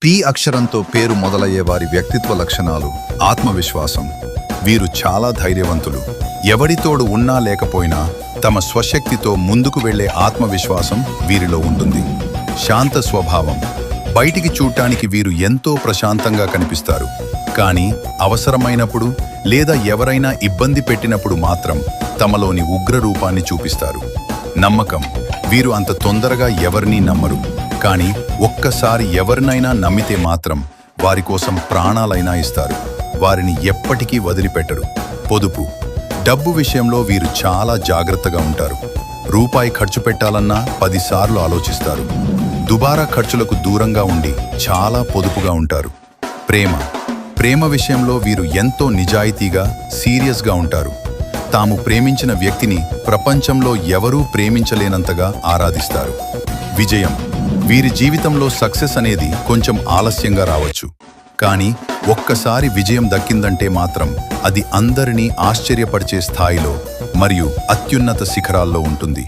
P అక్షరంతో పేరు మొదలయ్యే వారి వ్యక్తిత్వ లక్షణాలు. ఆత్మవిశ్వాసం. వీరు చాలా ధైర్యవంతులు. ఎవడితోడు ఉన్నా లేకపోయినా తమ స్వశక్తితో ముందుకు వెళ్లే ఆత్మవిశ్వాసం వీరిలో ఉంటుంది. శాంత స్వభావం. బయటికి చూడటానికి వీరు ఎంతో ప్రశాంతంగా కనిపిస్తారు, కానీ అవసరమైనప్పుడు లేదా ఎవరైనా ఇబ్బంది పెట్టినప్పుడు మాత్రం తమలోని ఉగ్ర రూపాన్ని చూపిస్తారు. నమ్మకం. వీరు అంత తొందరగా ఎవరినీ నమ్మరు, కానీ ఒక్కసారి ఎవరినైనా నమ్మితే మాత్రం వారి కోసం ప్రాణాలైనా ఇస్తారు. వారిని ఎప్పటికీ వదిలిపెట్టరు. పొదుపు. డబ్బు విషయంలో వీరు చాలా జాగ్రత్తగా ఉంటారు. రూపాయి ఖర్చు పెట్టాలన్నా 10 సార్లు ఆలోచిస్తారు. దుబారా ఖర్చులకు దూరంగా ఉండి చాలా పొదుపుగా ఉంటారు. ప్రేమ విషయంలో వీరు ఎంతో నిజాయితీగా, సీరియస్గా ఉంటారు. తాము ప్రేమించిన వ్యక్తిని ప్రపంచంలో ఎవరూ ప్రేమించలేనంతగా ఆరాధిస్తారు. విజయం. వీరి జీవితంలో సక్సెస్ అనేది కొంచెం ఆలస్యంగా రావచ్చు, కానీ ఒక్కసారి విజయం దక్కిందంటే మాత్రం అది అందరినీ ఆశ్చర్యపరిచే స్థాయిలో మరియు అత్యున్నత శిఖరాల్లో ఉంటుంది.